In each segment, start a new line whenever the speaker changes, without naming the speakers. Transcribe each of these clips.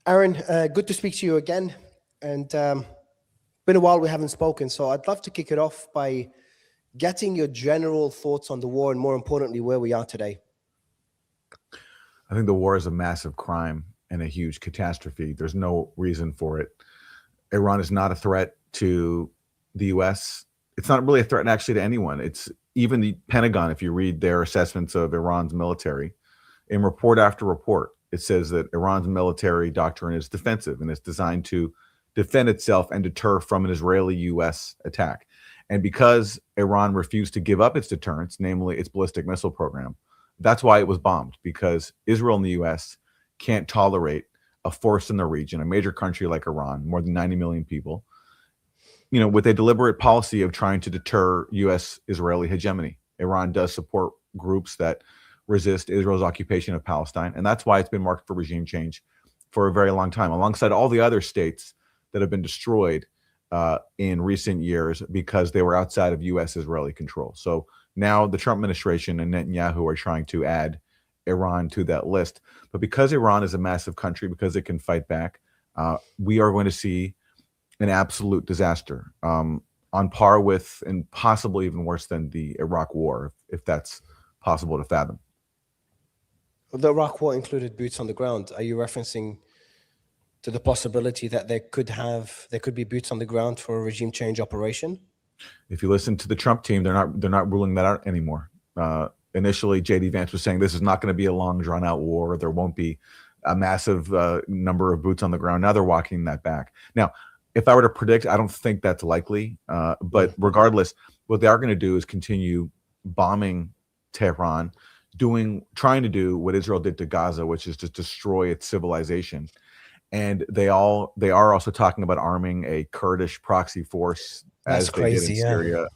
Aaron, good to speak to you again. And been a while we haven't spoken, so I'd love to kick it off by getting your general thoughts on the war and, more importantly, where we are today.
I think the war is a massive crime and a huge catastrophe. There's no reason for it. Iran is not a threat to the U.S. It's not really a threat actually to anyone. It's even the Pentagon, if you read their assessments of Iran's military, in report after report, it says that Iran's military doctrine is defensive and it's designed to defend itself and deter from an Israeli-U.S. attack. And because Iran refused to give up its deterrence, namely its ballistic missile program, that's why it was bombed, because Israel and the U.S. can't tolerate a force in the region, a major country like Iran, more than 90 million people, with a deliberate policy of trying to deter U.S. Israeli hegemony. Iran does support groups that resist Israel's occupation of Palestine, and that's why it's been marked for regime change for a very long time, alongside all the other states that have been destroyed in recent years because they were outside of U.S. Israeli control. So now the Trump administration and Netanyahu are trying to add Iran to that list. But because Iran is a massive country, because it can fight back, we are going to see an absolute disaster on par with, and possibly even worse than, the Iraq War, if that's possible to fathom.
The Iraq War included boots on the ground. Are you referencing to the possibility that there could be boots on the ground for a regime change operation?
If you listen to the Trump team, they're not ruling that out anymore. Initially, J.D. Vance was saying this is not going to be a long, drawn-out war. There won't be a massive number of boots on the ground. Now they're walking that back. Now, if I were to predict, I don't think that's likely. But regardless, what they are going to do is continue bombing Tehran, trying to do what Israel did to Gaza, which is to destroy its civilization. And they are also talking about arming a Kurdish proxy force,
That's
as they
crazy,
did in
yeah.
Syria,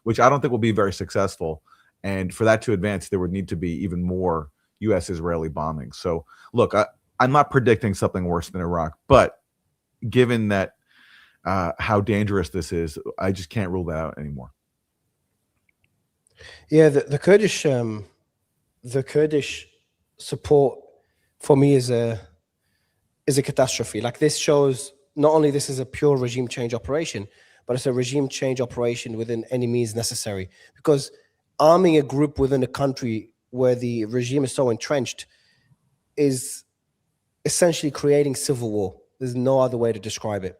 which I don't think will be very successful. And for that to advance, there would need to be even more U.S. Israeli bombing. So look, I'm not predicting something worse than Iraq, but given that how dangerous this is, I just can't rule that out anymore.
Yeah, the Kurdish support for me is a catastrophe. Like, this shows not only this is a pure regime change operation, but it's a regime change operation within any means necessary. Because arming a group within a country where the regime is so entrenched is essentially creating civil war. There's no other way to describe it.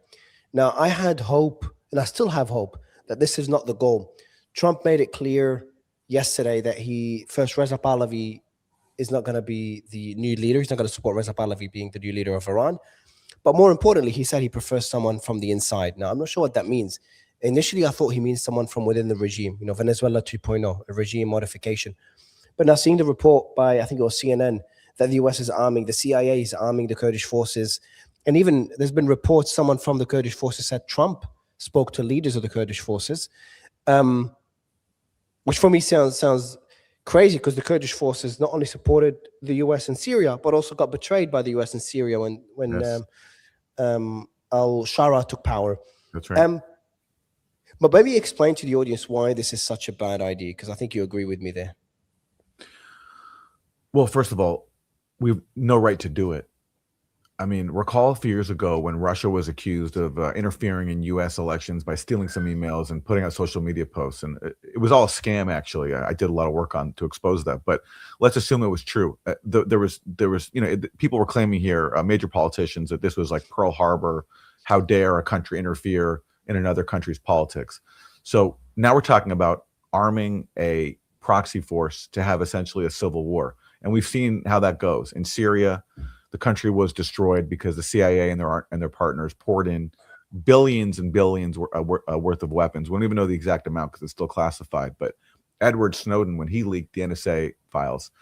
Now, I had hope, and I still have hope, that this is not the goal. Trump made it clear yesterday that Reza Pahlavi is not going to be the new leader. He's not going to support Reza Pahlavi being the new leader of Iran. But more importantly, he said he prefers someone from the inside. Now, I'm not sure what that means. Initially, I thought he means someone from within the regime, Venezuela 2.0, a regime modification. But now, seeing the report by, I think it was CNN, that the US is arming, the CIA is arming the Kurdish forces. And even there's been reports someone from the Kurdish forces said Trump spoke to leaders of the Kurdish forces, which for me sounds crazy, because the Kurdish forces not only supported the US in Syria, but also got betrayed by the US in Syria when
Yes.
al-Shara took power.
That's right.
But maybe explain to the audience why this is such a bad idea, because I think you agree with me there.
Well, first of all, we've no right to do it. I mean, recall a few years ago when Russia was accused of interfering in U.S. elections by stealing some emails and putting out social media posts. And it was all a scam, actually. I did a lot of work to expose that. But let's assume it was true. There was people were claiming here, major politicians, that this was like Pearl Harbor. How dare a country interfere in another country's politics? So now we're talking about arming a proxy force to have essentially a civil war. And we've seen how that goes. In Syria, the country was destroyed because the CIA and their partners poured in billions and billions worth of weapons. We don't even know the exact amount because it's still classified. But Edward Snowden, when he leaked the NSA files,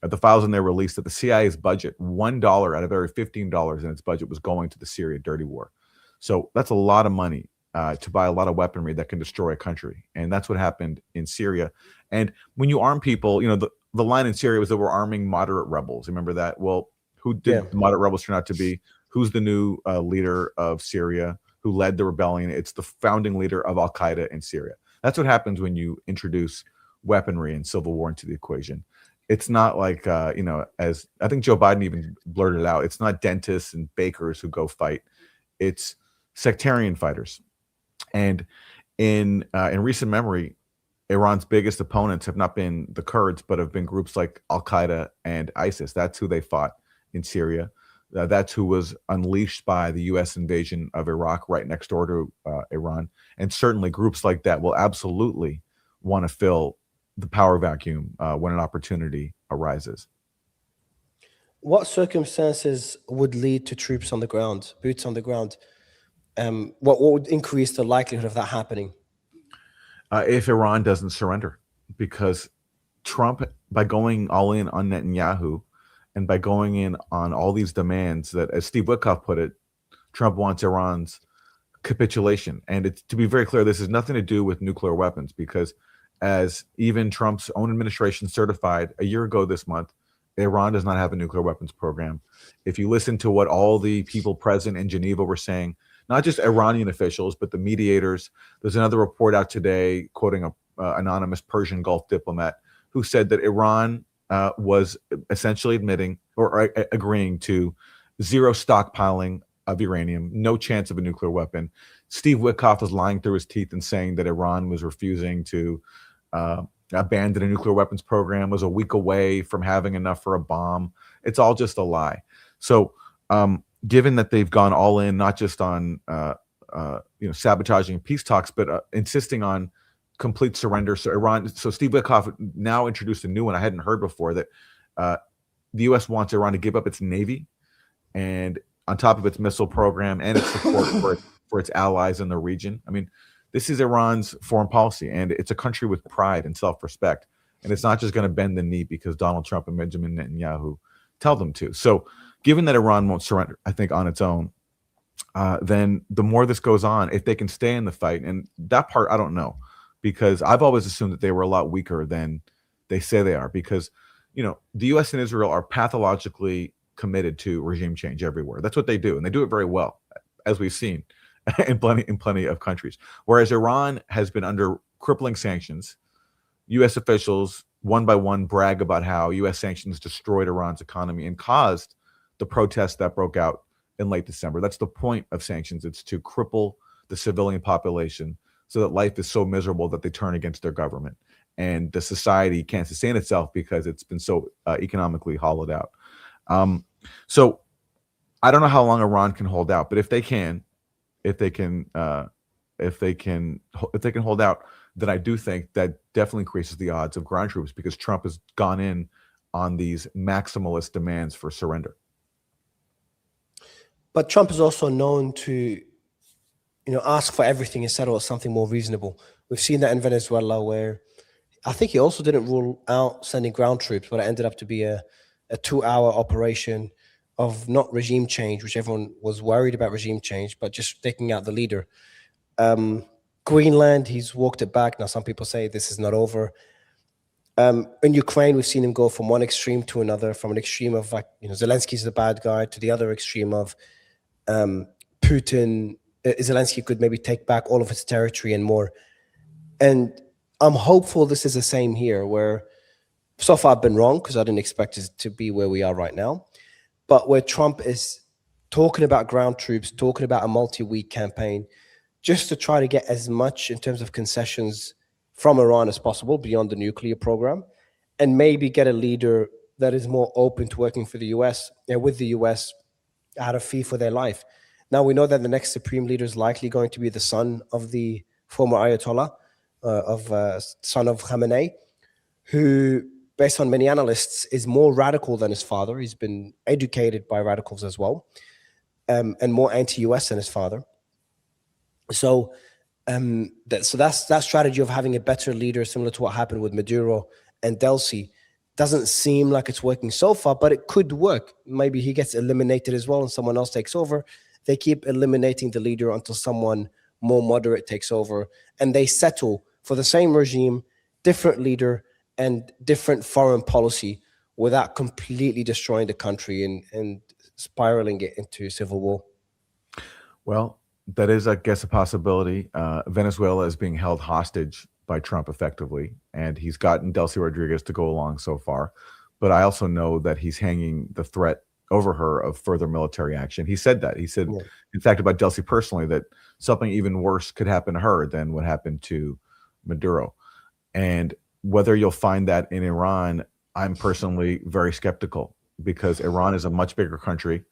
the files in there released that the CIA's budget, $1 out of every $15 in its budget, was going to the Syria dirty war. So that's a lot of money to buy a lot of weaponry that can destroy a country. And that's what happened in Syria. And when you arm people, the line in Syria was that we're arming moderate rebels. Remember that? Well, who did the moderate rebels turn out to be? Who's the new leader of Syria who led the rebellion? It's the founding leader of Al-Qaeda in Syria. That's what happens when you introduce weaponry and civil war into the equation. It's not like as I think Joe Biden even blurted it out. It's not dentists and bakers who go fight. It's sectarian fighters. And in recent memory, Iran's biggest opponents have not been the Kurds, but have been groups like Al Qaeda and ISIS. That's who they fought in Syria. That's who was unleashed by the U.S. invasion of Iraq right next door to Iran. And certainly groups like that will absolutely want to fill the power vacuum when an opportunity arises.
What circumstances would lead to troops on the ground, boots on the ground? What would increase the likelihood of that happening?
If Iran doesn't surrender, because Trump, by going all in on Netanyahu and by going in on all these demands that, as Steve Witkoff put it, Trump wants Iran's capitulation. And it's, to be very clear, this has nothing to do with nuclear weapons, because as even Trump's own administration certified a year ago this month, Iran does not have a nuclear weapons program. If you listen to what all the people present in Geneva were saying, not just Iranian officials, but the mediators. There's another report out today quoting a anonymous Persian Gulf diplomat who said that Iran was essentially admitting or agreeing to zero stockpiling of uranium, no chance of a nuclear weapon. Steve Witkoff was lying through his teeth and saying that Iran was refusing to abandon a nuclear weapons program, was a week away from having enough for a bomb. It's all just a lie. So, given that they've gone all in, not just on sabotaging peace talks, but insisting on complete surrender. So Steve Witkoff now introduced a new one I hadn't heard before, that the U.S. wants Iran to give up its navy, and on top of its missile program and its support for its allies in the region. I mean, this is Iran's foreign policy, and it's a country with pride and self-respect, and it's not just going to bend the knee because Donald Trump and Benjamin Netanyahu tell them to. So, given that Iran won't surrender, I think, on its own, then the more this goes on, if they can stay in the fight, and that part I don't know, because I've always assumed that they were a lot weaker than they say they are, because, the U.S. and Israel are pathologically committed to regime change everywhere. That's what they do, and they do it very well, as we've seen in plenty of countries. Whereas Iran has been under crippling sanctions. U.S. officials, one by one, brag about how U.S. sanctions destroyed Iran's economy and caused the protests that broke out in late December. That's the point of sanctions. It's to cripple the civilian population so that life is so miserable that they turn against their government. And the society can't sustain itself because it's been so economically hollowed out. So I don't know how long Iran can hold out, but if they can hold out, then I do think that definitely increases the odds of ground troops, because Trump has gone in on these maximalist demands for surrender.
But Trump is also known to, ask for everything and settle at something more reasonable. We've seen that in Venezuela, where I think he also didn't rule out sending ground troops, but it ended up to be a 2-hour operation of not regime change, which everyone was worried about regime change, but just taking out the leader. Greenland, he's walked it back. Now, some people say this is not over. In Ukraine, we've seen him go from one extreme to another, from an extreme of Zelensky's the bad guy to the other extreme of Putin. Zelensky could maybe take back all of his territory and more. And I'm hopeful this is the same here, where so far I've been wrong because I didn't expect it to be where we are right now. But where Trump is talking about ground troops, talking about a multi-week campaign, just to try to get as much in terms of concessions from Iran as possible beyond the nuclear program, and maybe get a leader that is more open to working for the U.S. With the U.S. at a fee for their life. Now, we know that the next supreme leader is likely going to be the son of the former Ayatollah, son of Khamenei, who, based on many analysts, is more radical than his father. He's been educated by radicals as well, and more anti-U.S. than his father. So that strategy of having a better leader, similar to what happened with Maduro and Delcy, doesn't seem like it's working so far, but it could work. Maybe he gets eliminated as well and someone else takes over. They keep eliminating the leader until someone more moderate takes over, and they settle for the same regime, different leader, and different foreign policy without completely destroying the country and spiraling it into civil war.
Well, that is, I guess, a possibility. Venezuela is being held hostage by Trump effectively, and he's gotten Delcy Rodriguez to go along so far. but I also know that he's hanging the threat over her of further military action. He said that. He said,
Yeah.
in fact, about Delcy personally, that something even worse could happen to her than what happened to Maduro. And whether you'll find that in Iran, I'm personally very skeptical, because Iran is a much bigger country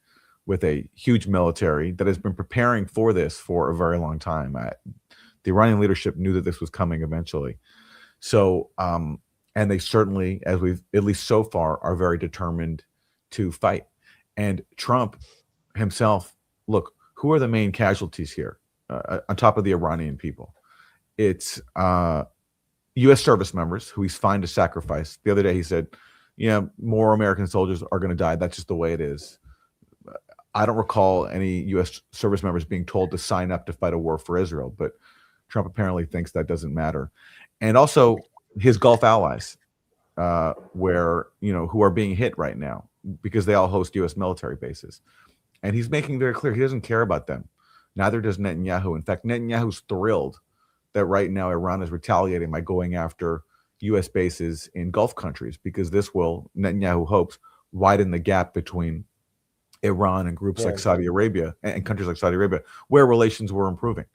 with a huge military that has been preparing for this for a very long time. The Iranian leadership knew that this was coming eventually. So, and they certainly, as we've at least so far, are very determined to fight. And Trump himself, look, who are the main casualties here on top of the Iranian people? It's U.S. service members who he's fine to sacrifice. The other day he said, yeah, more American soldiers are going to die. That's just the way it is. I don't recall any U.S. service members being told to sign up to fight a war for Israel, but Trump apparently thinks that doesn't matter. And also his Gulf allies, where, who are being hit right now because they all host U.S. military bases. And he's making very clear he doesn't care about them. Neither does Netanyahu. In fact, Netanyahu's thrilled that right now Iran is retaliating by going after U.S. bases in Gulf countries, because this will, Netanyahu hopes, widen the gap between Iran and groups like Saudi Arabia and countries like Saudi Arabia, where relations were improving.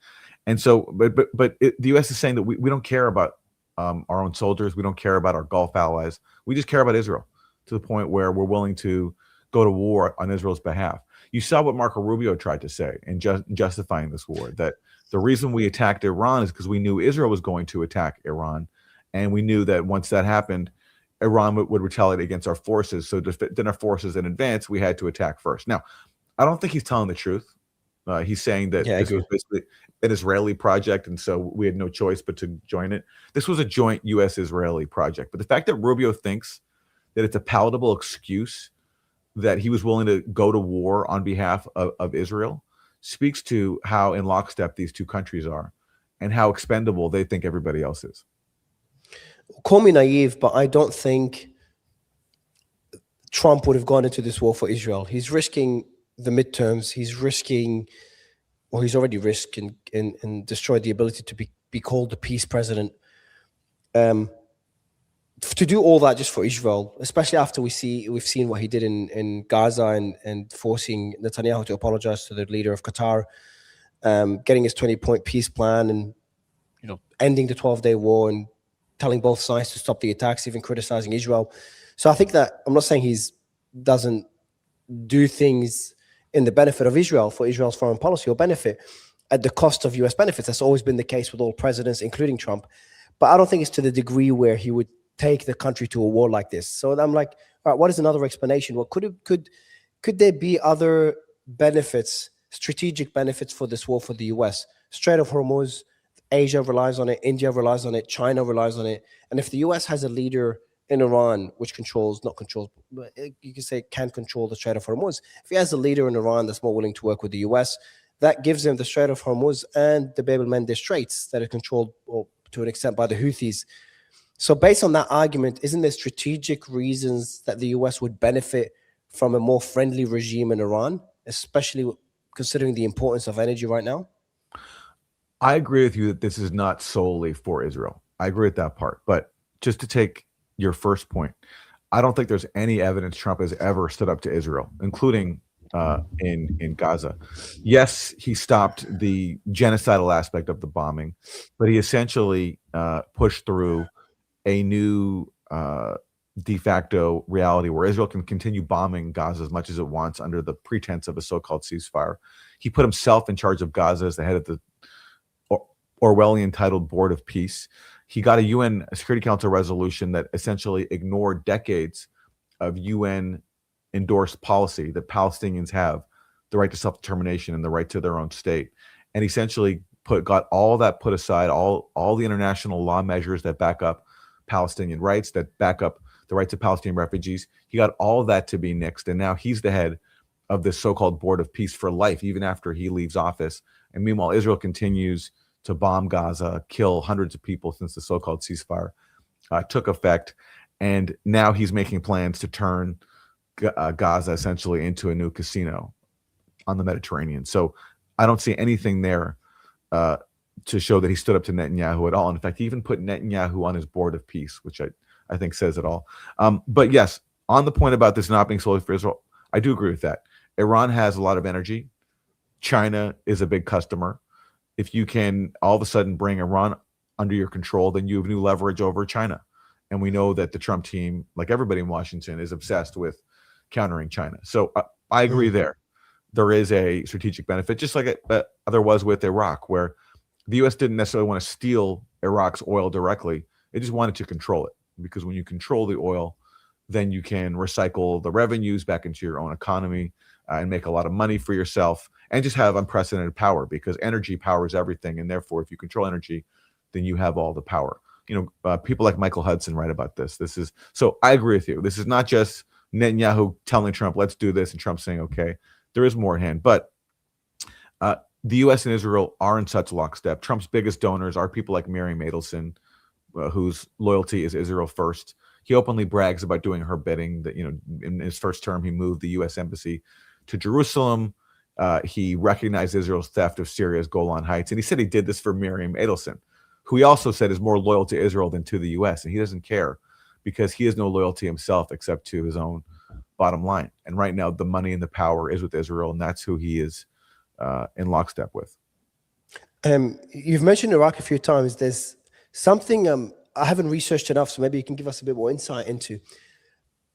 And so, the U.S. is saying that we don't care about our own soldiers. We don't care about our Gulf allies. We just care about Israel, to the point where we're willing to go to war on Israel's behalf. You saw what Marco Rubio tried to say in justifying this war, that the reason we attacked Iran is because we knew Israel was going to attack Iran. And we knew that once that happened, Iran would retaliate against our forces. So to defend our forces in advance, we had to attack first. Now, I don't think he's telling the truth. He's saying that this was basically an Israeli project, and so we had no choice but to join it. This was a joint U.S.-Israeli project. But the fact that Rubio thinks that it's a palatable excuse that he was willing to go to war on behalf of Israel speaks to how in lockstep these two countries are and how expendable they think everybody else is.
Call me naive, but I don't think Trump would have gone into this war for Israel. He's risking the midterms. He's risking, or he's already risked and destroyed the ability to be called the peace president. To do all that just for Israel, especially after we've seen what he did in Gaza and forcing Netanyahu to apologize to the leader of Qatar, getting his 20-point peace plan, and ending the 12-day war and telling both sides to stop the attacks, even criticizing Israel. So I think that, I'm not saying he's doesn't do things in the benefit of Israel for Israel's foreign policy or benefit at the cost of U.S. benefits. That's always been the case with all presidents, including Trump. But I don't think it's to the degree where he would take the country to a war like this. So I'm like, all right, what is another explanation? Well, could there be other benefits, strategic benefits for this war for the U.S.? Strait of Hormuz, Asia relies on it, India relies on it, China relies on it. And if the U.S. has a leader in Iran, which but you can say can control the Strait of Hormuz, if he has a leader in Iran that's more willing to work with the U.S., that gives him the Strait of Hormuz and the Bab el-Mandeb Straits that are controlled, or to an extent, by the Houthis. So based on that argument, isn't there strategic reasons that the U.S. would benefit from a more friendly regime in Iran, especially considering the importance of energy right now?
I agree with you that this is not solely for Israel. I agree with that part. But just to take your first point, I don't think there's any evidence Trump has ever stood up to Israel, including in Gaza. Yes, he stopped the genocidal aspect of the bombing, but he essentially pushed through a new de facto reality where Israel can continue bombing Gaza as much as it wants under the pretense of a so-called ceasefire. He put himself in charge of Gaza as the head of the Orwellian titled Board of Peace. He got a UN Security Council resolution that essentially ignored decades of UN endorsed policy that Palestinians have the right to self-determination and the right to their own state. And essentially got all that put aside, all the international law measures that back up Palestinian rights, that back up the rights of Palestinian refugees. He got all of that to be nixed. And now he's the head of this so-called Board of Peace for life, even after he leaves office. And meanwhile, Israel continues to bomb Gaza, kill hundreds of people since the so-called ceasefire took effect. And now he's making plans to turn Gaza essentially into a new casino on the Mediterranean. So I don't see anything there to show that he stood up to Netanyahu at all. In fact, he even put Netanyahu on his Board of Peace, which I think says it all. But yes, on the point about this not being solely for Israel, I do agree with that. Iran has a lot of energy. China is a big customer. If you can all of a sudden bring Iran under your control, then you have new leverage over China. And we know that the Trump team, like everybody in Washington, is obsessed with countering China. So I agree there. There is a strategic benefit, just like there was with Iraq, where the U.S. didn't necessarily want to steal Iraq's oil directly. It just wanted to control it, because when you control the oil, then you can recycle the revenues back into your own economy and make a lot of money for yourself and just have unprecedented power, because energy powers everything. And therefore, if you control energy, then you have all the power. People like Michael Hudson write about this. So I agree with you. This is not just Netanyahu telling Trump, let's do this, and Trump saying, okay. There is more at hand. But the U.S. and Israel are in such lockstep. Trump's biggest donors are people like Miriam Adelson, whose loyalty is Israel first. He openly brags about doing her bidding. That in his first term, he moved the U.S. embassy to Jerusalem. He recognized Israel's theft of Syria's Golan Heights, and he said he did this for Miriam Adelson, who he also said is more loyal to Israel than to the U.S. And he doesn't care, because he has no loyalty himself except to his own bottom line. And right now, the money and the power is with Israel, and that's who he is in lockstep with.
You've mentioned Iraq a few times. There's something I haven't researched enough, so maybe you can give us a bit more insight into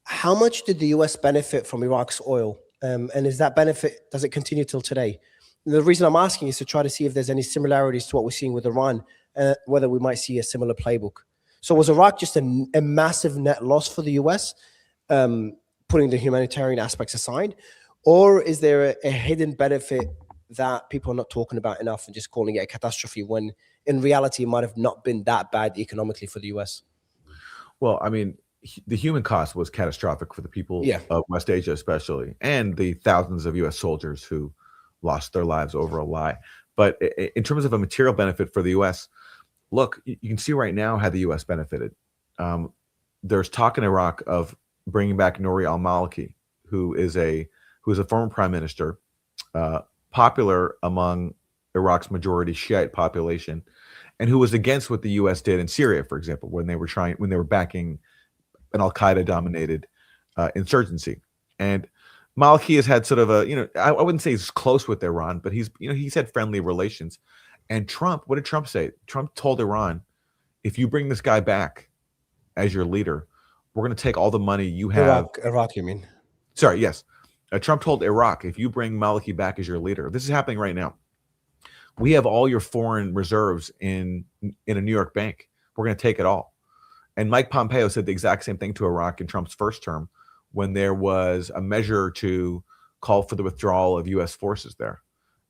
how much did the US benefit from Iraq's oil, and is that benefit, does it continue till today? And the reason I'm asking is to try to see if there's any similarities to what we're seeing with Iran, whether we might see a similar playbook. So was Iraq just a massive net loss for the US? Putting the humanitarian aspects aside, or is there a hidden benefit that people are not talking about enough and just calling it a catastrophe, when in reality it might have not been that bad economically for the US?
Well, I mean, the human cost was catastrophic for the people of West Asia, especially, and the thousands of US soldiers who lost their lives over a lie. But in terms of a material benefit for the US, look, you can see right now how the US benefited. There's talk in Iraq of bringing back Nouri al-Maliki, who is a former prime minister, popular among Iraq's majority Shiite population, and who was against what the U.S. did in Syria, for example, when they were backing an Al-Qaeda dominated insurgency. And Maliki has had sort of I wouldn't say he's close with Iran, but he's had friendly relations. And Trump, what did Trump say? Trump told Iran, if you bring this guy back as your leader, we're going to take all the money you have.
Iraq, you mean?
Sorry, yes. Trump told Iraq, if you bring Maliki back as your leader, this is happening right now. We have all your foreign reserves in a New York bank. We're going to take it all. And Mike Pompeo said the exact same thing to Iraq in Trump's first term, when there was a measure to call for the withdrawal of U.S. forces there.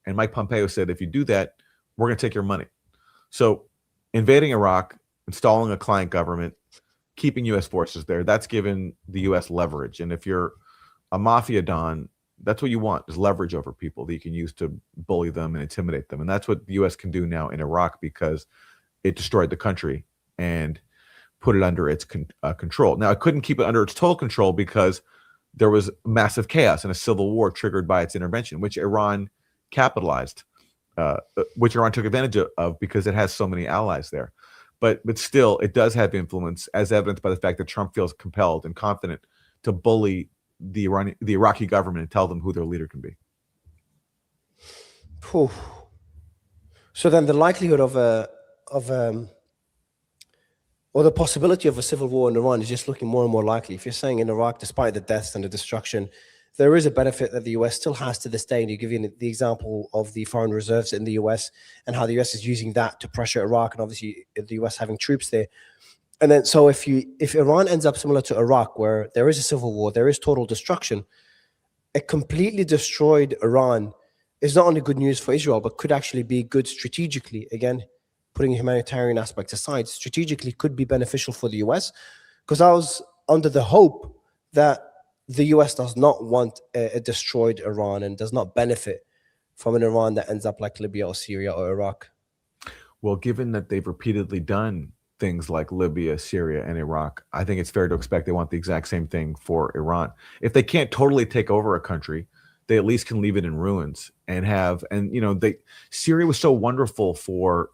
And Mike Pompeo said, if you do that, we're going to take your money. So invading Iraq, installing a client government, keeping U.S. forces there, that's given the U.S. leverage. And if you're a mafia don, that's what you want, is leverage over people that you can use to bully them and intimidate them. And that's what the U.S. can do now in Iraq, because it destroyed the country and put it under its control. Now, it couldn't keep it under its total control because there was massive chaos and a civil war triggered by its intervention, which Iran capitalized, which Iran took advantage of because it has so many allies there. But still, it does have influence, as evidenced by the fact that Trump feels compelled and confident to bully the Iraqi government and tell them who their leader can be.
Whew. So then the likelihood or the possibility of a civil war in Iran is just looking more and more likely. If you're saying in Iraq, despite the deaths and the destruction, there is a benefit that the US still has to this day. And you give you the example of the foreign reserves in the US and how the US is using that to pressure Iraq, and obviously the US having troops there. And then, so if Iran ends up similar to Iraq, where there is a civil war, there is total destruction, a completely destroyed Iran is not only good news for Israel, but could actually be good strategically. Again, putting humanitarian aspects aside, strategically could be beneficial for the US, because I was under the hope that the US does not want a destroyed Iran and does not benefit from an Iran that ends up like Libya or Syria or Iraq.
Well, given that they've repeatedly done things like Libya, Syria, and Iraq, I think it's fair to expect they want the exact same thing for Iran. If they can't totally take over a country, they at least can leave it in ruins and Syria was so wonderful for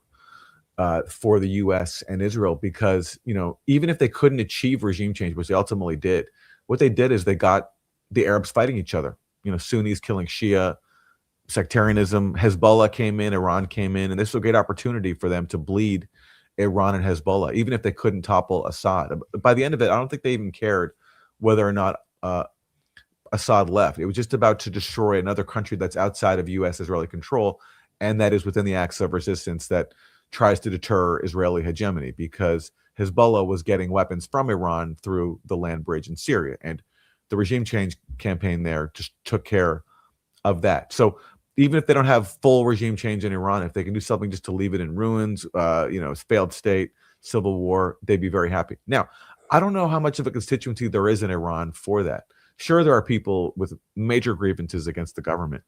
the U.S. and Israel, because even if they couldn't achieve regime change, which they ultimately did, what they did is they got the Arabs fighting each other. Sunnis killing Shia, sectarianism. Hezbollah came in, Iran came in, and this was a great opportunity for them to bleed Iran and Hezbollah, even if they couldn't topple Assad. By the end of it, I don't think they even cared whether or not Assad left. It was just about to destroy another country that's outside of U.S. Israeli control, and that is within the axis of resistance that tries to deter Israeli hegemony, because Hezbollah was getting weapons from Iran through the land bridge in Syria, and the regime change campaign there just took care of that. So even if they don't have full regime change in Iran, if they can do something just to leave it in ruins, failed state, civil war, they'd be very happy. Now, I don't know how much of a constituency there is in Iran for that. Sure, there are people with major grievances against the government,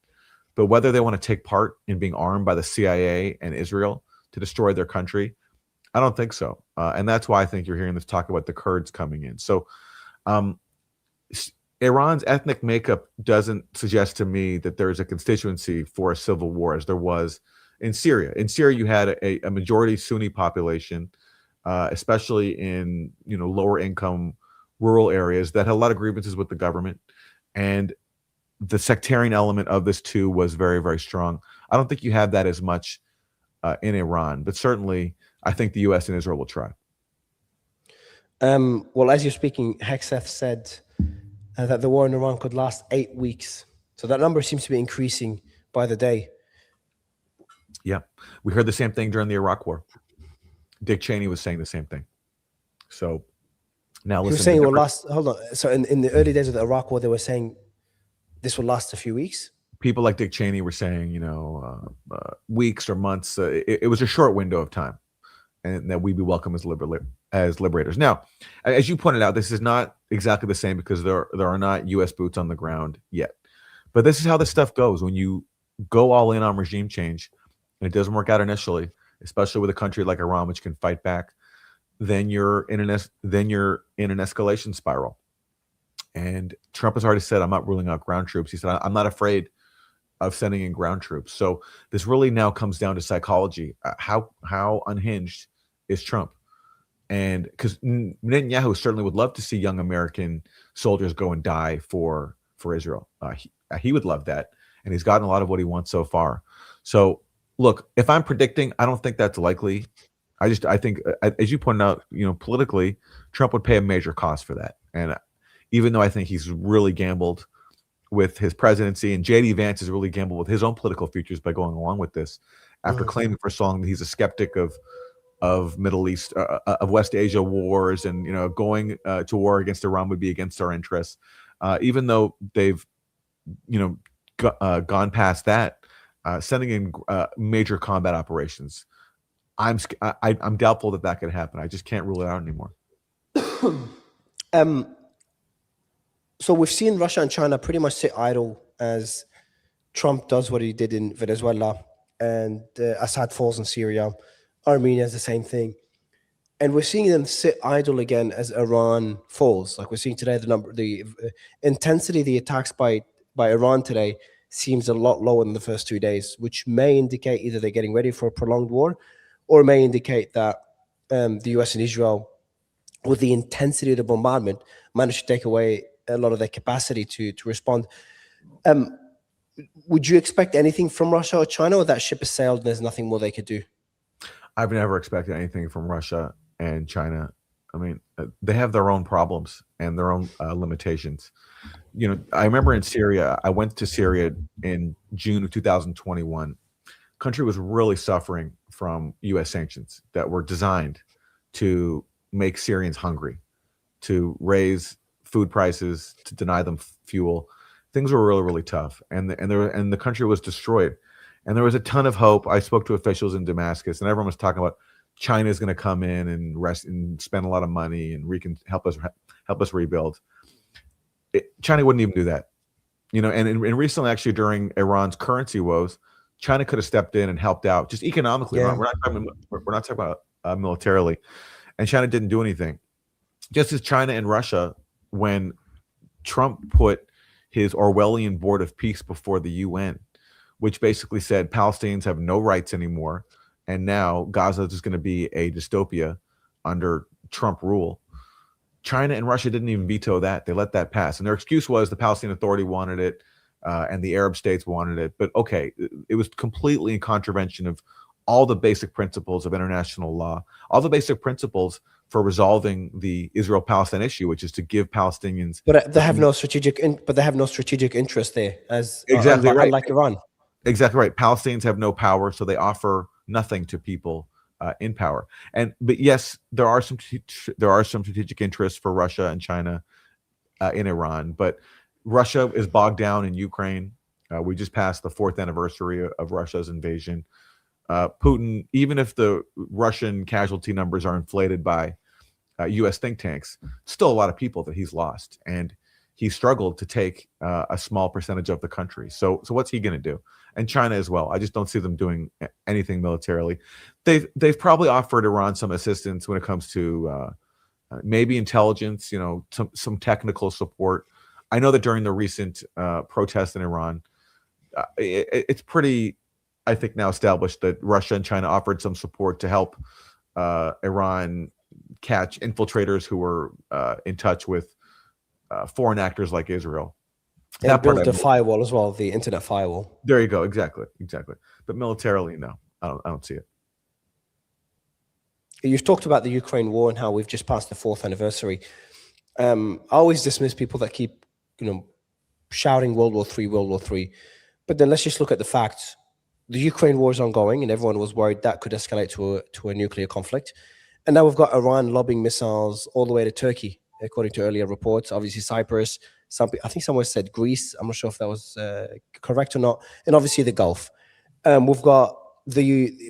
but whether they want to take part in being armed by the CIA and Israel to destroy their country, I don't think so. And that's why I think you're hearing this talk about the Kurds coming in. So Iran's ethnic makeup doesn't suggest to me that there's a constituency for a civil war as there was in Syria. In Syria, you had a majority Sunni population, especially in lower income rural areas, that had a lot of grievances with the government. And the sectarian element of this too was very, very strong. I don't think you have that as much in Iran, but certainly I think the U.S. and Israel will try.
Well, as you're speaking, Hexeth said that the war in Iran could last 8 weeks. So that number seems to be increasing by the day.
Yeah. We heard the same thing during the Iraq war. Dick Cheney was saying the same thing. So now listen.
He was saying it will last, hold on. So in the early days of the Iraq war, they were saying this will last a few weeks?
People like Dick Cheney were saying, weeks or months. It was a short window of time, and that we'd be welcome as liberators. Now, as you pointed out, this is not exactly the same because there are not U.S. boots on the ground yet. But this is how this stuff goes. When you go all in on regime change, and it doesn't work out initially, especially with a country like Iran, which can fight back, then you're in an escalation spiral. And Trump has already said, I'm not ruling out ground troops. He said, I'm not afraid of sending in ground troops. So this really now comes down to psychology. How unhinged is Trump? And because Netanyahu certainly would love to see young American soldiers go and die for Israel. He would love that. And he's gotten a lot of what he wants so far. So look, if I'm predicting, I don't think that's likely. I think, as you pointed out, politically, Trump would pay a major cost for that. And even though I think he's really gambled with his presidency, and J.D. Vance has really gambled with his own political futures by going along with this, after claiming for so long that he's a skeptic of Middle East, of West Asia wars, and going to war against Iran would be against our interests. Even though they've gone past that, sending in major combat operations, I'm doubtful that could happen. I just can't rule it out anymore.
So we've seen Russia and China pretty much sit idle as Trump does what he did in Venezuela, and Assad falls in Syria. Armenia is the same thing. And we're seeing them sit idle again as Iran falls. Like we're seeing today, the intensity of the attacks by Iran today seems a lot lower than the first 2 days, which may indicate either they're getting ready for a prolonged war, or may indicate that the U.S. and Israel, with the intensity of the bombardment, managed to take away a lot of their capacity to respond. Would you expect anything from Russia or China, or that ship has sailed and there's nothing more they could do?
I've never expected anything from Russia and China. I mean, they have their own problems and their own limitations. I remember in Syria, I went to Syria in June of 2021. Country was really suffering from U.S. sanctions that were designed to make Syrians hungry, to raise food prices, to deny them fuel. Things were really, really tough, and the country was destroyed. And there was a ton of hope. I spoke to officials in Damascus, and everyone was talking about China is going to come in and spend a lot of money and help us rebuild. China wouldn't even do that, And recently, actually, during Iran's currency woes, China could have stepped in and helped out just economically.
Yeah.
We're not talking about militarily, and China didn't do anything. Just as China and Russia, when Trump put his Orwellian Board of Peace before the UN, which basically said Palestinians have no rights anymore, and now Gaza is going to be a dystopia under Trump rule. China and Russia didn't even veto that. They let that pass. And their excuse was the Palestinian Authority wanted it and the Arab states wanted it. But okay, it was completely in contravention of all the basic principles of international law, all the basic principles for resolving the Israel-Palestine issue, which is to give Palestinians.
But they have no strategic, but they have no strategic interest there, as
Exactly right.
unlike Iran.
Exactly right. Palestinians have no power, so they offer nothing to people in power. But yes, there are some strategic interests for Russia and China in Iran, but Russia is bogged down in Ukraine. We just passed the 4th anniversary of Russia's invasion. Putin, even if the Russian casualty numbers are inflated by U.S. think tanks, still a lot of people that he's lost, and he struggled to take a small percentage of the country. So what's he going to do? And China as well. I just don't see them doing anything militarily. They've probably offered Iran some assistance when it comes to maybe intelligence, some technical support. I know that during the recent protests in Iran, it's pretty, I think, now established that Russia and China offered some support to help Iran catch infiltrators who were in touch with foreign actors like Israel.
And build the firewall as well, the internet firewall.
There you go. Exactly. But militarily, no, I don't see it.
You've talked about the Ukraine war and how we've just passed the 4th anniversary. I always dismiss people that keep, shouting World War III. But then let's just look at the facts. The Ukraine war is ongoing, and everyone was worried that could escalate to a nuclear conflict. And now we've got Iran lobbing missiles all the way to Turkey, according to earlier reports. Obviously, Cyprus. I think someone said Greece. I'm not sure if that was correct or not. And obviously the Gulf. We've got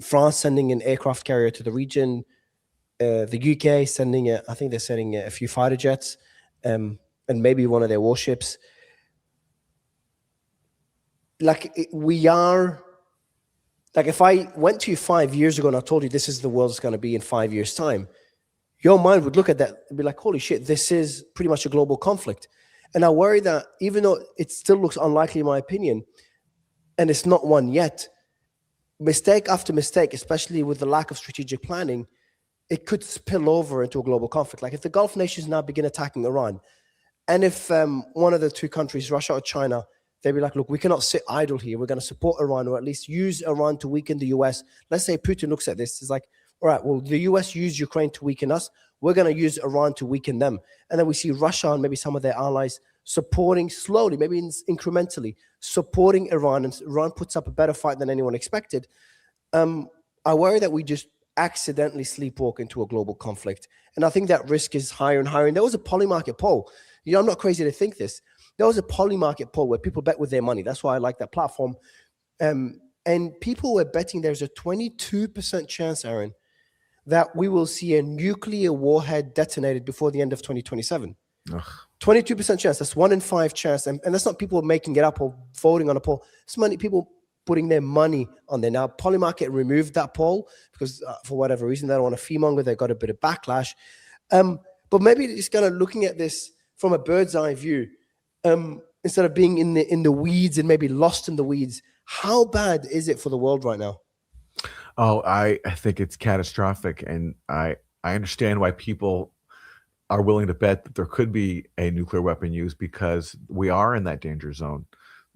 France sending an aircraft carrier to the region. The UK sending I think they're sending a few fighter jets and maybe one of their warships. We are, if I went to you 5 years ago and I told you this is the world's going to be in 5 years' time, your mind would look at that and be like, holy shit, this is pretty much a global conflict. And I worry that even though it still looks unlikely, in my opinion, and it's not one yet, mistake after mistake, especially with the lack of strategic planning, it could spill over into a global conflict. Like if the Gulf nations now begin attacking Iran, and if one of the two countries, Russia or China, they'd be like, look, we cannot sit idle here. We're going to support Iran, or at least use Iran to weaken the US. Let's say Putin looks at this. It's like, all right, well, the US used Ukraine to weaken us. We're going to use Iran to weaken them. And then we see Russia and maybe some of their allies supporting slowly, maybe incrementally, supporting Iran. And Iran puts up a better fight than anyone expected. I worry that we just accidentally sleepwalk into a global conflict. And I think that risk is higher and higher. And there was a Polymarket poll. I'm not crazy to think this. There was a Polymarket poll where people bet with their money. That's why I like that platform. And people were betting there's a 22% chance, Aaron, that we will see a nuclear warhead detonated before the end of 2027. Ugh. 22% chance. That's 1 in 5 chance. And that's not people making it up or voting on a poll. It's many people putting their money on there. Now, Polymarket removed that poll because for whatever reason, they don't want to feemonger. They got a bit of backlash. But maybe it's kind of looking at this from a bird's eye view, instead of being in the weeds and maybe lost in the weeds. How bad is it for the world right now?
Oh, I think it's catastrophic. And I understand why people are willing to bet that there could be a nuclear weapon used, because we are in that danger zone.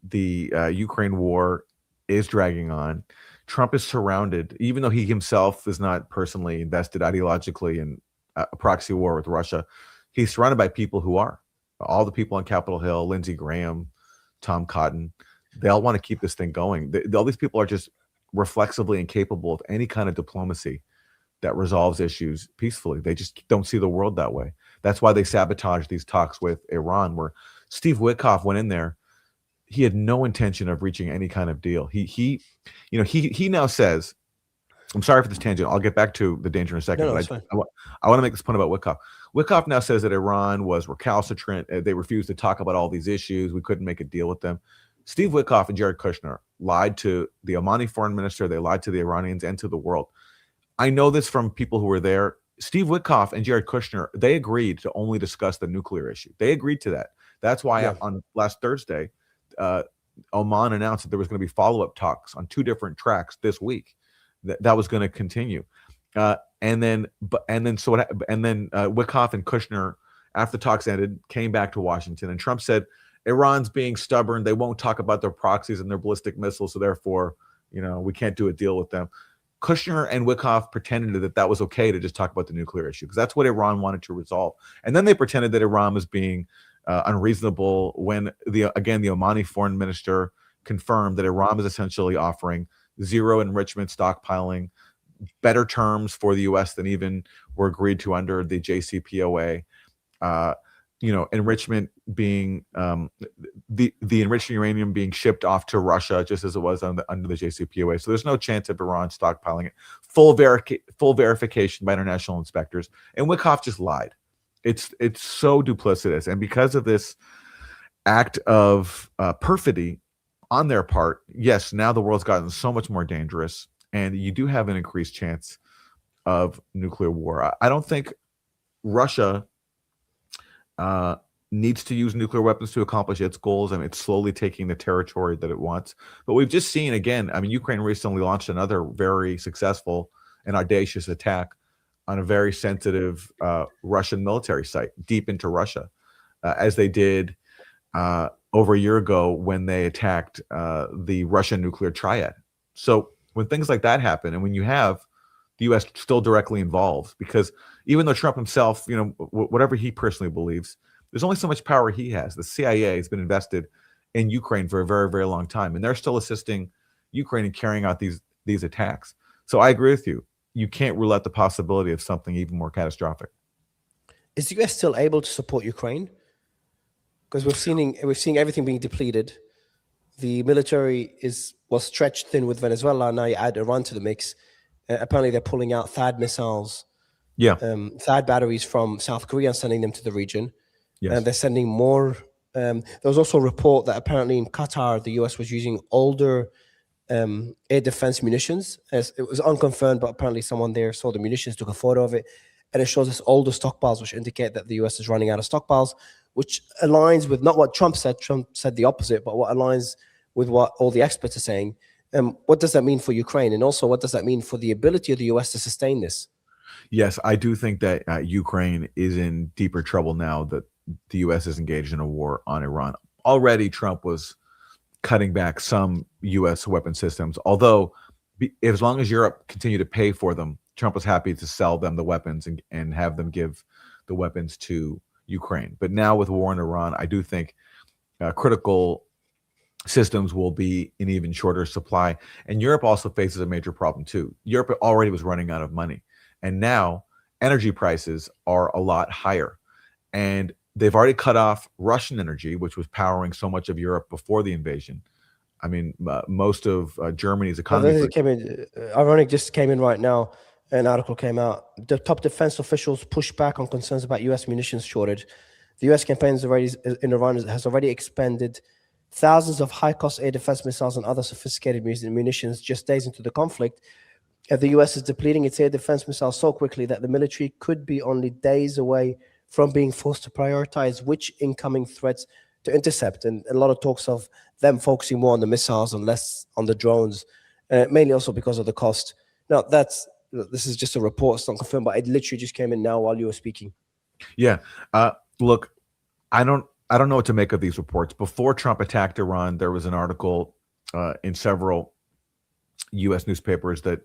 The Ukraine war is dragging on. Trump is surrounded, even though he himself is not personally invested ideologically in a proxy war with Russia, he's surrounded by people who are. All the people on Capitol Hill, Lindsey Graham, Tom Cotton, they all want to keep this thing going. All these people are just reflexively incapable of any kind of diplomacy that resolves issues peacefully. They just don't see the world that way. That's why they sabotage these talks with Iran, where Steve Witkoff went in there. He had no intention of reaching any kind of deal. He now says, I'm sorry for this tangent. I'll get back to the danger in a second.
No,
but I want to make this point about Witkoff. Witkoff now says that Iran was recalcitrant. They refused to talk about all these issues. We couldn't make a deal with them. Steve Witkoff and Jared Kushner lied to the Omani foreign minister. They lied to the Iranians and to the world. I know this from people who were there. Steve Witkoff and Jared Kushner, they agreed to only discuss the nuclear issue. They agreed to that. That's why on last Thursday, Oman announced that there was going to be follow-up talks on 2 different tracks this week. That was going to continue. And then Witkoff and Kushner after the talks ended, came back to Washington, and Trump said Iran's being stubborn. They won't talk about their proxies and their ballistic missiles, so therefore, we can't do a deal with them. Kushner and Wickoff pretended that that was okay to just talk about the nuclear issue because that's what Iran wanted to resolve. And then they pretended that Iran was being unreasonable when the Omani foreign minister confirmed that Iran was essentially offering zero enrichment stockpiling, better terms for the U.S. than even were agreed to under the JCPOA. Enrichment being the enriched uranium being shipped off to Russia, just as it was under the JCPOA. So there's no chance of Iran stockpiling it. Full verification by international inspectors. And Wickoff just lied. It's so duplicitous, and because of this act of perfidy on their part, yes, now the world's gotten so much more dangerous, and you do have an increased chance of nuclear war. I don't think Russia needs to use nuclear weapons to accomplish its goals. I mean, it's slowly taking the territory that it wants. But we've just seen, again, Ukraine recently launched another very successful and audacious attack on a very sensitive Russian military site deep into Russia, as they did over a year ago when they attacked the Russian nuclear triad. So when things like that happen, and when you have the U.S. still directly involved, because even though Trump himself, whatever he personally believes, there's only so much power he has. The CIA has been invested in Ukraine for a very, very long time, and they're still assisting Ukraine in carrying out these attacks. So I agree with you. You can't rule out the possibility of something even more catastrophic.
Is the US still able to support Ukraine? Because we're seeing everything being depleted. The military was stretched thin with Venezuela. Now you add Iran to the mix. Apparently they're pulling out THAAD missiles, THAAD batteries from South Korea and sending them to the region.
Yes.
And they're sending more. There was also a report that apparently in Qatar, the US was using older air defense munitions. As it was unconfirmed, but apparently someone there saw the munitions, took a photo of it, and it shows us older stockpiles, which indicate that the US is running out of stockpiles, which aligns with not what Trump said. Trump said the opposite, but what aligns with what all the experts are saying. What does that mean for Ukraine? And also, what does that mean for the ability of the US to sustain this?
Yes, I do think that Ukraine is in deeper trouble now that the U.S. is engaged in a war on Iran. Already, Trump was cutting back some U.S. weapon systems, although as long as Europe continued to pay for them, Trump was happy to sell them the weapons and have them give the weapons to Ukraine. But now with war in Iran, I do think critical systems will be in even shorter supply. And Europe also faces a major problem too. Europe already was running out of money, and now energy prices are a lot higher. And they've already cut off Russian energy, which was powering so much of Europe before the invasion. I mean, most of Germany's economy.
Ironic just came in right now. An article came out. The top defense officials push back on concerns about U.S. munitions shortage. The U.S. campaign in Iran has already expended thousands of high-cost air defense missiles and other sophisticated munitions just days into the conflict. The U.S. is depleting its air defense missiles so quickly that the military could be only days away from being forced to prioritize which incoming threats to intercept. And a lot of talks of them focusing more on the missiles and less on the drones, mainly also because of the cost. Now, this is just a report, it's not confirmed, but it literally just came in now while you were speaking.
Yeah. Look, I don't know what to make of these reports. Before Trump attacked Iran, there was an article in several U.S. newspapers that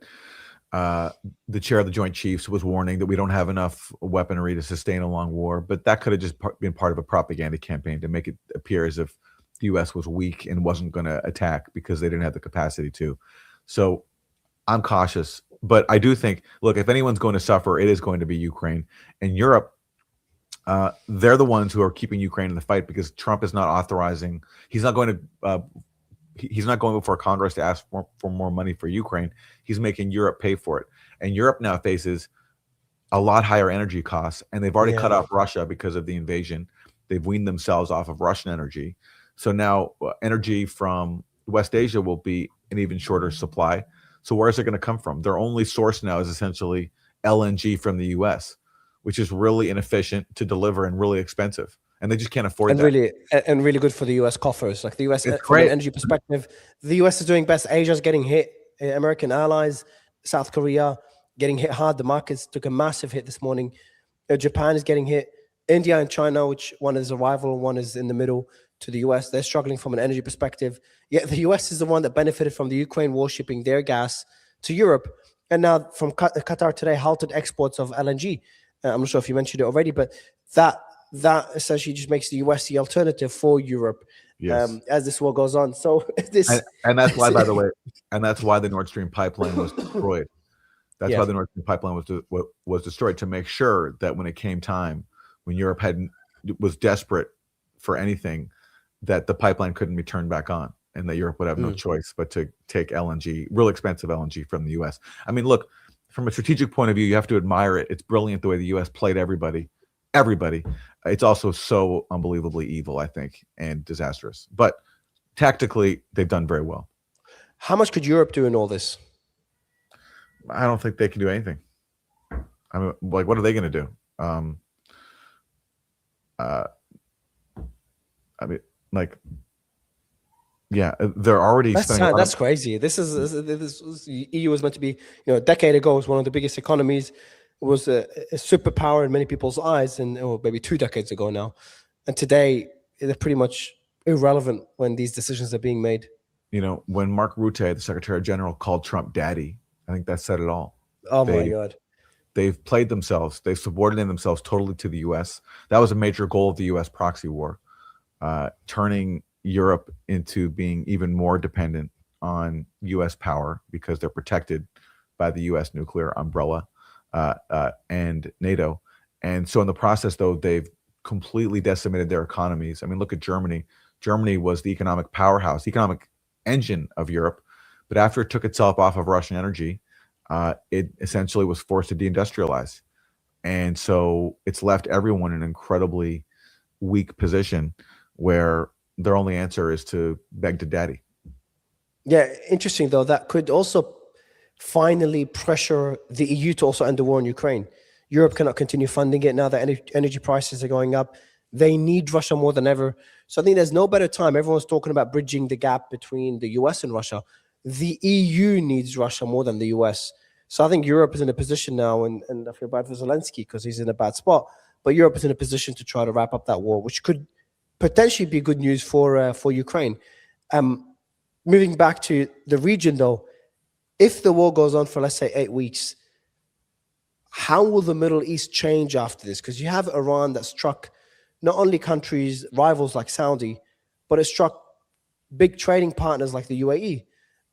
the chair of the Joint Chiefs was warning that we don't have enough weaponry to sustain a long war. But that could have just been part of a propaganda campaign to make it appear as if the U.S. was weak and wasn't going to attack because they didn't have the capacity to. So I'm cautious. But I do think, look, if anyone's going to suffer, it is going to be Ukraine. And Europe, they're the ones who are keeping Ukraine in the fight because Trump is not authorizing. He's not going before Congress to ask for more money for Ukraine. He's making Europe pay for it. And Europe now faces a lot higher energy costs, and they've already cut off Russia because of the invasion. They've weaned themselves off of Russian energy. So now energy from West Asia will be an even shorter supply. So where is it going to come from? Their only source now is essentially LNG from the U.S., which is really inefficient to deliver and really expensive. And they just can't afford that.
Really good for the U.S. coffers. Like the U.S. from an energy perspective, the U.S. is doing best. Asia's getting hit. American allies, South Korea, getting hit hard. The markets took a massive hit this morning. Japan is getting hit. India and China, which one is a rival, one is in the middle to the US. They're struggling from an energy perspective. Yet the US is the one that benefited from the Ukraine war shipping their gas to Europe. And now from Qatar today halted exports of LNG. I'm not sure if you mentioned it already, but that essentially just makes the US the alternative for Europe
Yes.
as this war goes on. So this,
And that's why, by the way, and that's why the Nord Stream pipeline was destroyed. That's
yeah,
why the Nord Stream pipeline was destroyed, to make sure that when it came time, when Europe was desperate for anything, that the pipeline couldn't be turned back on, and that Europe would have no choice but to take LNG, real expensive LNG from the US. I mean, look, from a strategic point of view, you have to admire it. It's brilliant the way the US played everybody. Everybody. It's also so unbelievably evil, I think, and disastrous. But tactically, they've done very well.
How much could Europe do in all this?
I don't think they can do anything. I mean, like, what are they going to do? I mean, like, yeah, they're already spending.
That's crazy. This EU was meant to be, a decade ago, was one of the biggest economies. It was a superpower in many people's eyes, and maybe 2 decades ago now. And today, they're pretty much irrelevant when these decisions are being made.
When Mark Rutte, the Secretary General, called Trump daddy, I think that said it all.
Oh my God.
They've played themselves. They've subordinated themselves totally to the U.S. That was a major goal of the U.S. proxy war, turning Europe into being even more dependent on U.S. power because they're protected by the U.S. nuclear umbrella and NATO. And so in the process, though, they've completely decimated their economies. I mean, look at Germany. Germany was the economic powerhouse, economic engine of Europe. But after it took itself off of Russian energy, it essentially was forced to deindustrialize. And so it's left everyone in an incredibly weak position where their only answer is to beg to daddy.
Yeah, interesting though. That could also finally pressure the EU to also end the war in Ukraine. Europe cannot continue funding it now that energy prices are going up. They need Russia more than ever. So I think there's no better time. Everyone's talking about bridging the gap between the US and Russia. The EU needs Russia more than the US. So I think Europe is in a position now, and I feel bad for Zelensky because he's in a bad spot, but Europe is in a position to try to wrap up that war, which could potentially be good news for Ukraine. Moving back to the region, though, if the war goes on for, let's say, 8 weeks, how will the Middle East change after this? Because you have Iran that struck not only countries, rivals like Saudi, but it struck big trading partners like the UAE,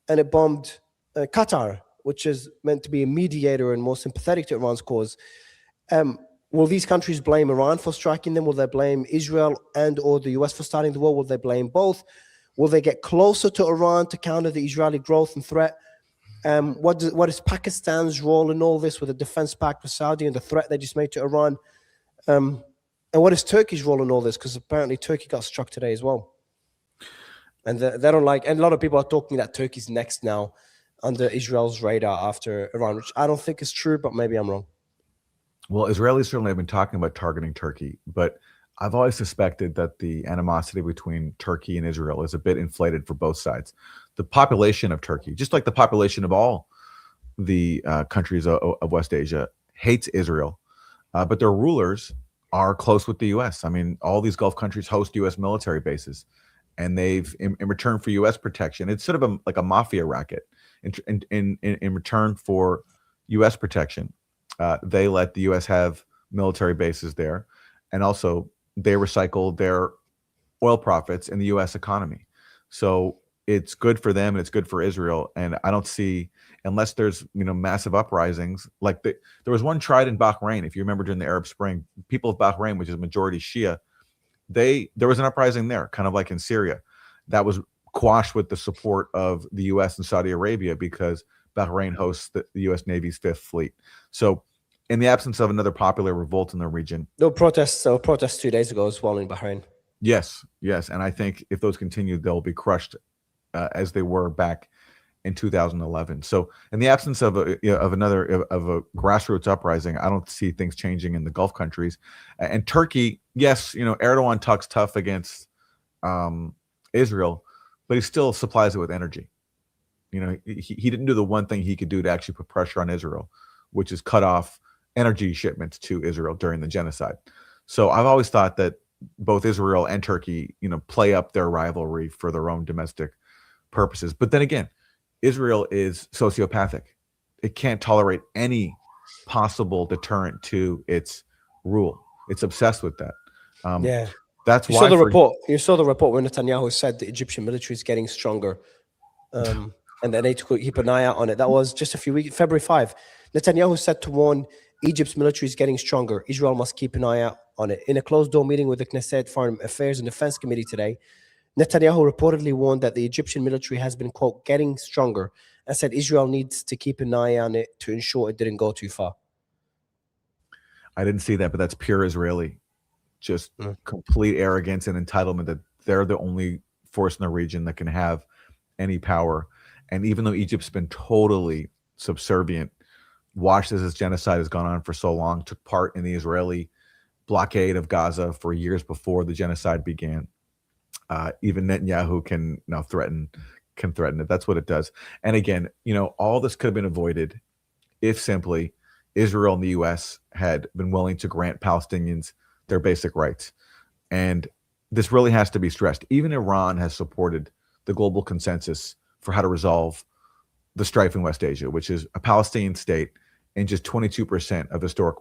and it bombed Qatar, which is meant to be a mediator and more sympathetic to Iran's cause. Will these countries blame Iran for striking them? Will they blame Israel and or the US for starting the war? Will they blame both? Will they get closer to Iran to counter the Israeli growth and threat? What is Pakistan's role in all this with a defense pact with Saudi and the threat they just made to Iran? And what is Turkey's role in all this? Because apparently Turkey got struck today as well. And they don't like, and a lot of people are talking that Turkey's next now under Israel's radar after Iran, which I don't think is true, but maybe I'm wrong.
Well, Israelis certainly have been talking about targeting Turkey, but I've always suspected that the animosity between Turkey and Israel is a bit inflated for both sides. The population of Turkey, just like the population of all the countries of West Asia, hates Israel, but their rulers are close with the U.S. I mean, all these Gulf countries host U.S. military bases, and they've, in return for U.S. protection, it's sort of like a mafia racket. In return for U.S. protection, they let the U.S. have military bases there, and also they recycle their oil profits in the U.S. economy. So it's good for them and it's good for Israel. And I don't see, unless there's massive uprisings, like there was one tried in Bahrain. If you remember during the Arab Spring, people of Bahrain, which is majority Shia, there was an uprising there, kind of like in Syria, that was quashed with the support of the U.S. and Saudi Arabia because Bahrain hosts the U.S. Navy's Fifth Fleet. So in the absence of another popular revolt in the region.
No protests. So protests 2 days ago as well in Bahrain.
Yes. And I think if those continue, they'll be crushed as they were back in 2011. So in the absence of a grassroots uprising, I don't see things changing in the Gulf countries. And Turkey, yes, Erdogan talks tough against Israel, but he still supplies it with energy. He didn't do the one thing he could do to actually put pressure on Israel, which is cut off energy shipments to Israel during the genocide. So I've always thought that both Israel and Turkey, play up their rivalry for their own domestic purposes. But then again, Israel is sociopathic. It can't tolerate any possible deterrent to its rule. It's obsessed with that.
Yeah.
That's
You saw
why
the report. You saw the report where Netanyahu said the Egyptian military is getting stronger, and that they could keep an eye out on it. That was just a few weeks, February 5. Netanyahu said to warn Egypt's military is getting stronger. Israel must keep an eye out on it. In a closed-door meeting with the Knesset Foreign Affairs and Defense Committee today, Netanyahu reportedly warned that the Egyptian military has been, quote, getting stronger, and said Israel needs to keep an eye on it to ensure it didn't go too far.
I didn't see that, but that's pure Israeli. Just complete arrogance and entitlement that they're the only force in the region that can have any power. And even though Egypt's been totally subservient, watched as this genocide has gone on for so long, took part in the Israeli blockade of Gaza for years before the genocide began, even Netanyahu can now threaten it. That's what it does. And again, all this could have been avoided if simply Israel and the U.S. had been willing to grant Palestinians their basic rights. And this really has to be stressed. Even Iran has supported the global consensus for how to resolve the strife in West Asia, which is a Palestinian state in just 22% of historic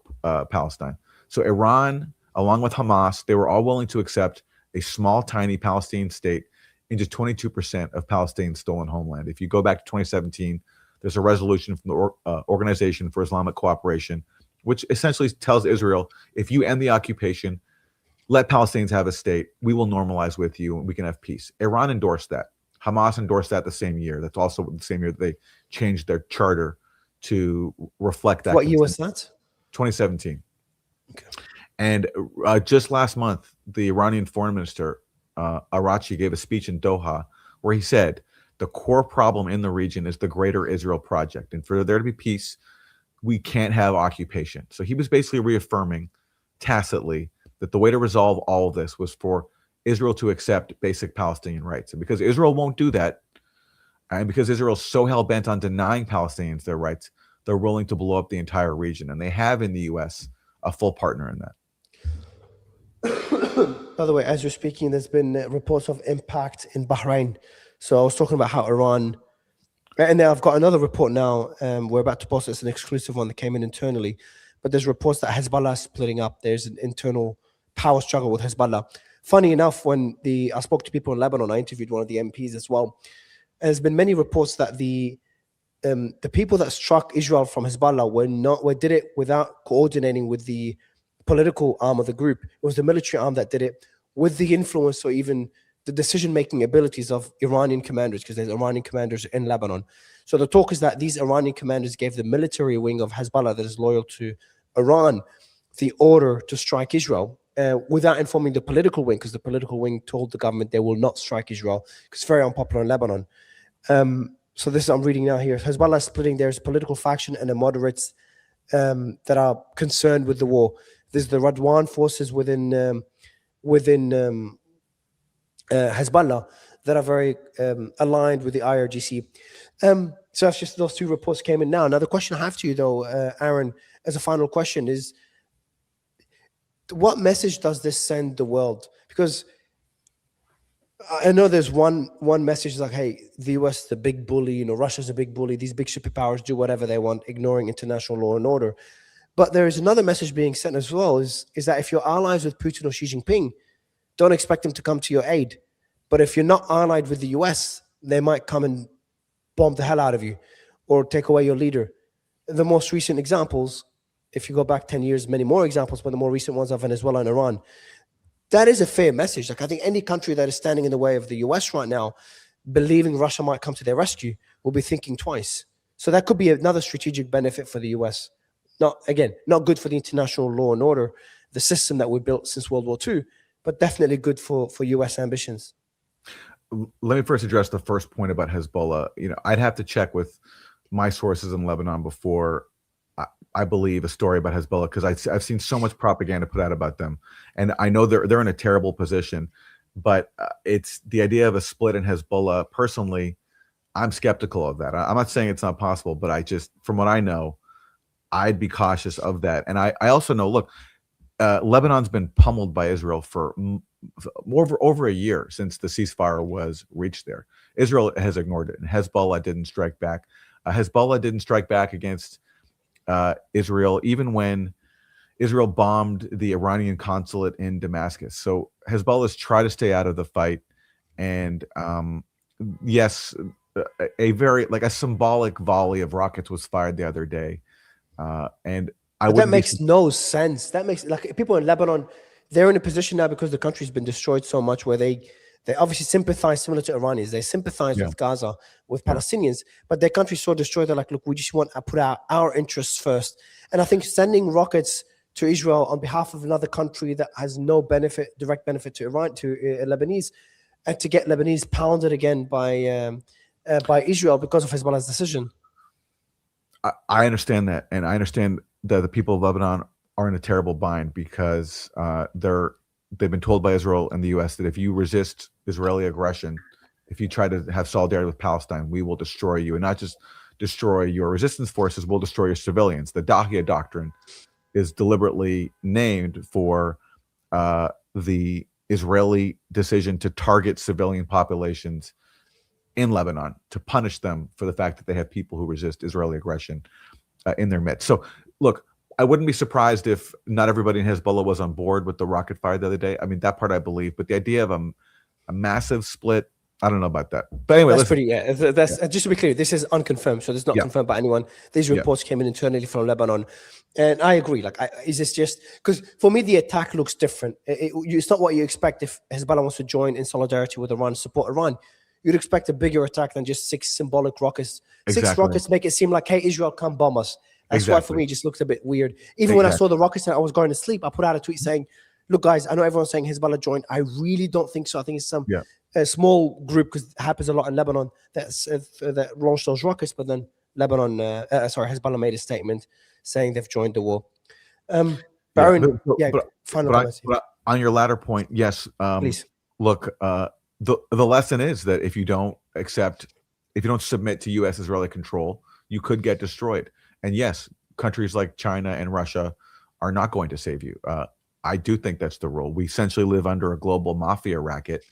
Palestine. So Iran, along with Hamas, they were all willing to accept a small, tiny Palestinian state in just 22% of Palestine's stolen homeland. If you go back to 2017, there's a resolution from the Organization for Islamic Cooperation, which essentially tells Israel, if you end the occupation, let Palestinians have a state, we will normalize with you and we can have peace. Iran endorsed that. Hamas endorsed that the same year. That's also the same year that they changed their charter to reflect that.
What year was that?
2017.
Okay.
And just last month, the Iranian foreign minister, Arachi, gave a speech in Doha where he said, the core problem in the region is the Greater Israel Project. And for there to be peace, we can't have occupation. So he was basically reaffirming tacitly that the way to resolve all of this was for Israel to accept basic Palestinian rights. And because Israel won't do that, and because Israel's so hell-bent on denying Palestinians their rights, they're willing to blow up the entire region. And they have in the U.S. a full partner in that.
By the way, as you're speaking, there's been reports of impact in Bahrain. So I was talking about how Iran, and now I've got another report now. We're about to post it. It's an exclusive one that came in internally, but there's reports that Hezbollah is splitting up. There's an internal power struggle with Hezbollah. Funny enough, when I spoke to people in Lebanon, I interviewed one of the MPs as well. There's been many reports that the people that struck Israel from Hezbollah did it without coordinating with the political arm of the group. It was the military arm that did it with the influence or even the decision-making abilities of Iranian commanders, because there's Iranian commanders in Lebanon. So the talk is that these Iranian commanders gave the military wing of Hezbollah that is loyal to Iran the order to strike Israel without informing the political wing, because the political wing told the government they will not strike Israel because it's very unpopular in Lebanon. So this I'm reading now here. Hezbollah is splitting. There's a political faction and the moderates that are concerned with the war. There's the Radwan forces within Hezbollah that are very aligned with the IRGC. So that's just those two reports came in now. Now, the question I have to you, though, Aaron, as a final question is, what message does this send the world? Because I know there's one message like, hey, the US is the big bully, Russia's a big bully, these big superpowers do whatever they want, ignoring international law and order. But there is another message being sent as well, is that if you're allies with Putin or Xi Jinping, don't expect them to come to your aid. But if you're not allied with the US, they might come and bomb the hell out of you or take away your leader. The most recent examples, if you go back 10 years, many more examples, but the more recent ones are Venezuela and Iran. That is a fair message. Like, I think any country that is standing in the way of the US right now, believing Russia might come to their rescue, will be thinking twice. So that could be another strategic benefit for the US. Not good for the international law and order, the system that we built since World War II, but definitely good for US ambitions.
Let me first address the first point about Hezbollah. I'd have to check with my sources in Lebanon before I believe a story about Hezbollah, because I've seen so much propaganda put out about them, and I know they're in a terrible position. But it's the idea of a split in Hezbollah. Personally, I'm skeptical of that. I'm not saying it's not possible, but from what I know, I'd be cautious of that. And I also know, look, Lebanon's been pummeled by Israel for over a year since the ceasefire was reached there. Israel has ignored it, and Hezbollah didn't strike back. Hezbollah didn't strike back against Israel, even when Israel bombed the Iranian consulate in Damascus. So Hezbollah's tried to stay out of the fight. And yes, a very like a symbolic volley of rockets was fired the other day. And
that makes no sense. That makes like people in Lebanon, they're in a position now because the country's been destroyed so much where they obviously sympathize similar to Iranians. They sympathize with Gaza, with Palestinians, but their country's so destroyed. They're like, look, we just want to put our interests first. And I think sending rockets to Israel on behalf of another country that has no direct benefit to Iran, to Lebanese, and to get Lebanese pounded again by Israel because of Hezbollah's decision.
I understand that, and I understand that the people of Lebanon are in a terrible bind because they've been told by Israel and the U.S. that if you resist Israeli aggression, if you try to have solidarity with Palestine, we will destroy you, and not just destroy your resistance forces, we'll destroy your civilians. The Dahia Doctrine is deliberately named for the Israeli decision to target civilian populations in Lebanon to punish them for the fact that they have people who resist Israeli aggression in their midst. So, look, I wouldn't be surprised if not everybody in Hezbollah was on board with the rocket fire the other day. I mean, that part I believe, but the idea of a massive split, I don't know about that. But anyway,
that's pretty. Just to be clear, this is unconfirmed, so it's not confirmed by anyone. These reports came in internally from Lebanon, and I agree. Like, is this just because for me the attack looks different? It's not what you expect if Hezbollah wants to join in solidarity with Iran, support Iran. You'd expect a bigger attack than just 6 symbolic rockets.
Exactly.
6 rockets make it seem like, hey, Israel, come bomb us. That's why for me it just looks a bit weird. Even when I saw the rockets and I was going to sleep, I put out a tweet saying, look, guys, I know everyone's saying Hezbollah joined. I really don't think so. I think it's some a small group, because it happens a lot in Lebanon, that launched those rockets. But then Hezbollah made a statement saying they've joined the war. Baron, final comments.
But on your latter point, yes.
Please.
Look, the lesson is that if you don't submit to U.S. Israeli control, you could get destroyed. And yes, countries like China and Russia are not going to save you. I do think that's the rule. We essentially live under a global mafia racket,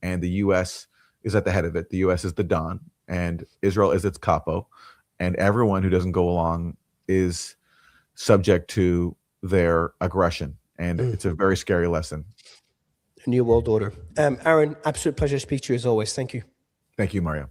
and the U.S. is at the head of it. The U.S. is the Don, and Israel is its capo, and everyone who doesn't go along is subject to their aggression. And it's a very scary lesson.
A new world order. Aaron, absolute pleasure to speak to you as always. Thank you.
Thank you, Mario.